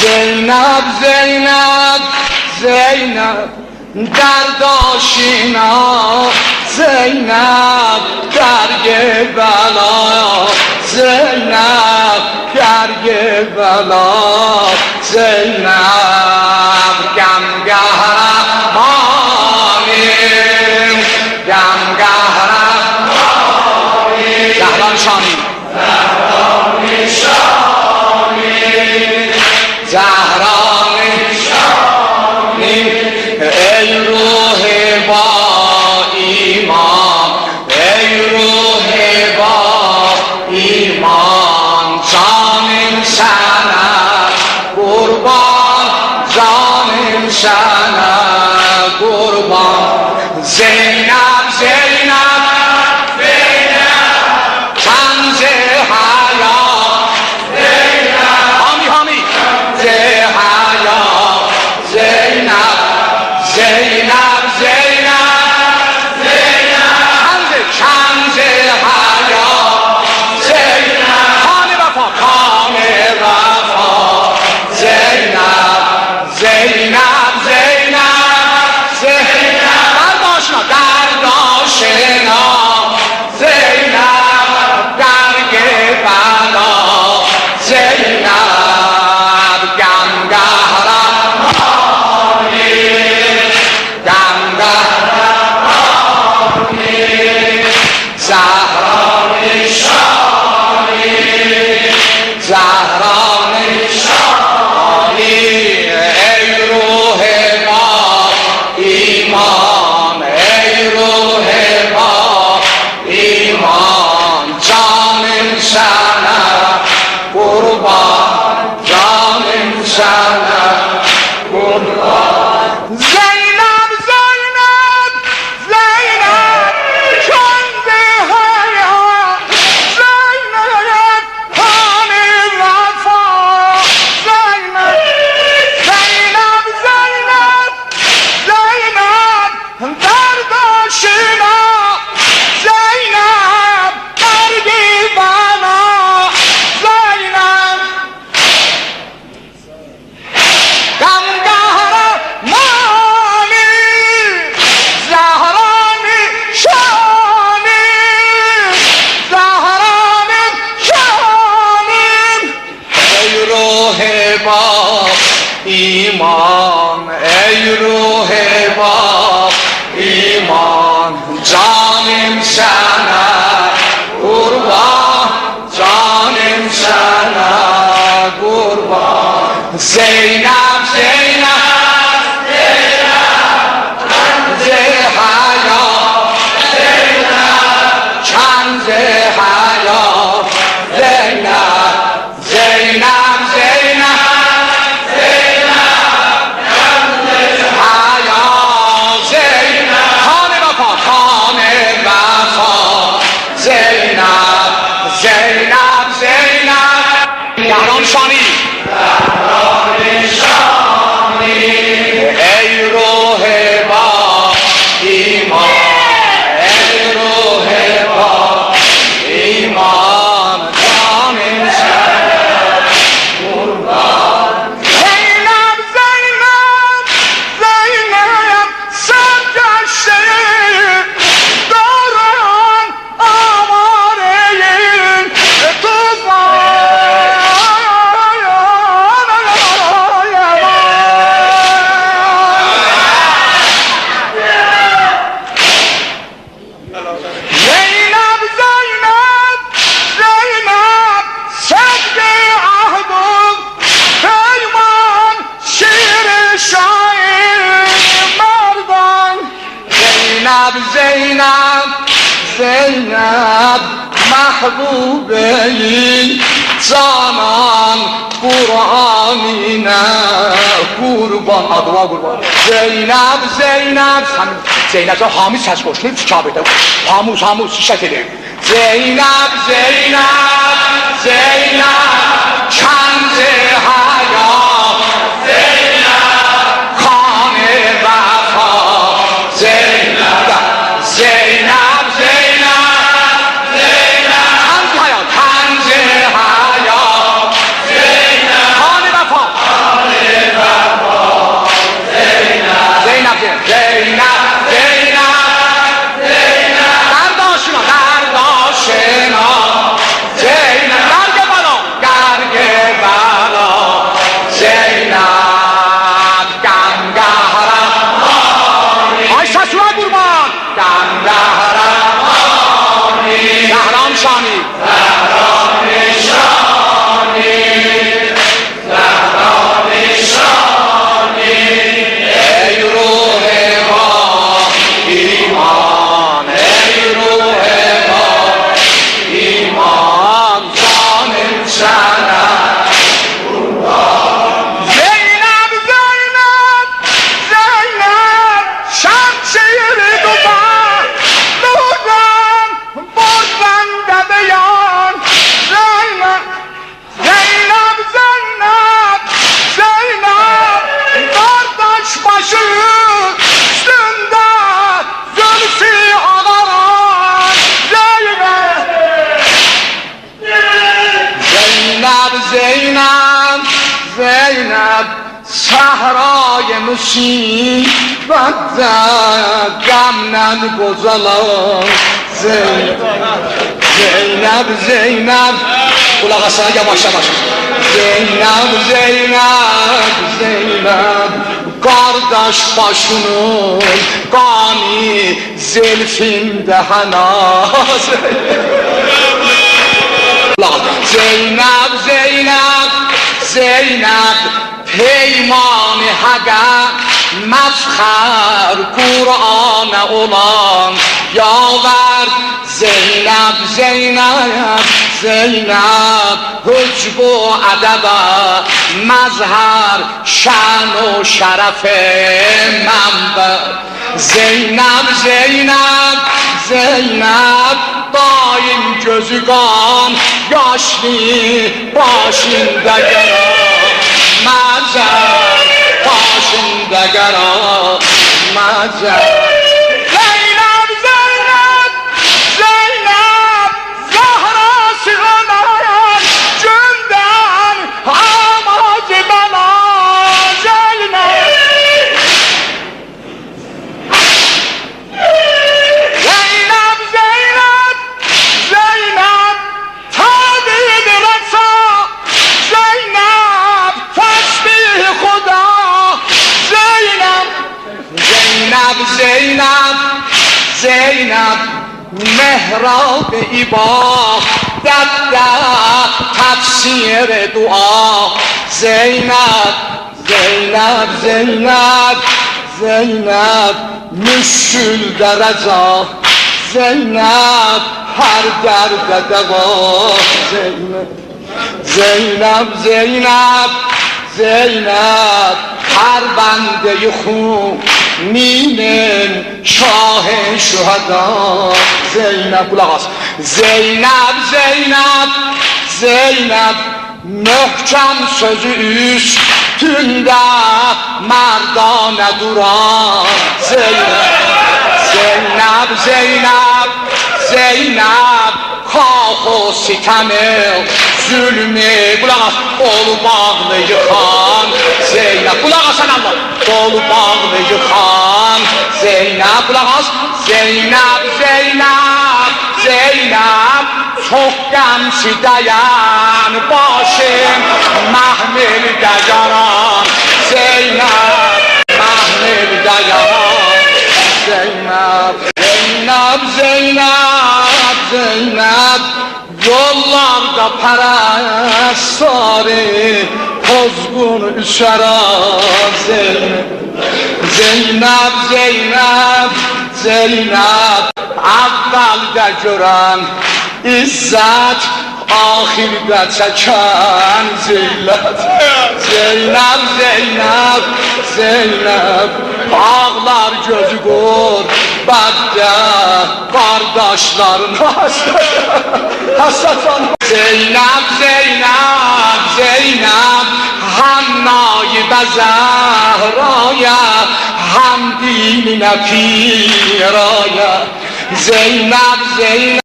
زینب زینب زینب درداشینا زینب درگ بلا زینب درگ بلا زینب گمگهرمانیم گمگهرمانیم زهران شانی زهران شانی ای روح با ایمان ای روح با ایمان جانم شنه قربان جانم شنه قربان زینب زینب زینب کنز حیات زینب حامی حامی زینب زینب زینب کنز حیات زینب خان وفا خان وفا زینب زینب زینب درداشنا درداشنا زینب درگ بلا زینب گمگهرمانی گمگهرمانی زهران شانی زهران شانی ای روح ما ایمان ای روح ما ایمان جانم شنه قربان جانم شنه قربان زینب زینب زینب کنز حیات زینب خان وفا زینب زینب زینب زینب درداشنا زینب درگ بلا زینب گمگهرمانی زهران شانی زهران شانی ای روح با ایمان ای روح با ایمان جانم شنه قربان جانم شنه قربان زینب زینب کنز حیات زینب کنز حیات زینب زینب زینب کنز حیات زینب خان وفا خان وفا زینب زینب زینب زهران شانی ای روح با ایمان ای روح با ایمان جانم شنه قربان زینب زینب زینب سر گشته دارم آواره زینب زینب زینب صدق عهد پیمان شیر شاعر مردان زینب زینب زینب محبوبه جانان قرآنی نه قربان دعا قربان زینب زینب زینب جا حامی سش باش نیست چابده حاموز حاموز چی شکله زینب زینب زینب کنز حیات زینب خان وفا زینب زینب زینب زینب کنز حیات کنز حیات زینب خان وفا زینب صحرای مصیبت غم نگذار Zeynep kulak asana yavaş yavaş Zeynep kardeş başının gani zelfinde hana Zeynep peyman-ı haqa mefxər Kur'an'a olan yaver Zeynep hücbu adaba mazhar şan o şerefe menber Zeynep daim gözü kan yaşlı başında mazer başında mazer Zeynep mehrab ibadette tefsir dua Zeynep müşkül derece Zeynep her derde deva Zeynep her bende-i khuninin şah-ı şüheda Zeynep kulak as Zeynep möhkem sözü üstünde merdane duran Zeynep kah-ı sitem-i zulmü kulak as olu bağlı yıkan Zeynep kulak asan Allah dolu bağlı yıkan Zeynep kulak as Zeynep çok gemsi dayan başım mahmilde yaran Zeynep mahmilde yaran Zeynep yollarda perestari Kozgun üşera Zeynep Evvelde gören İzzet Ahirde çeken zillet Zeynep Ağlar gözü gurbette Kardeşlerin hasret Zeynep Hanna'yı be Zehra'ya Hem dinine piraya Zeynep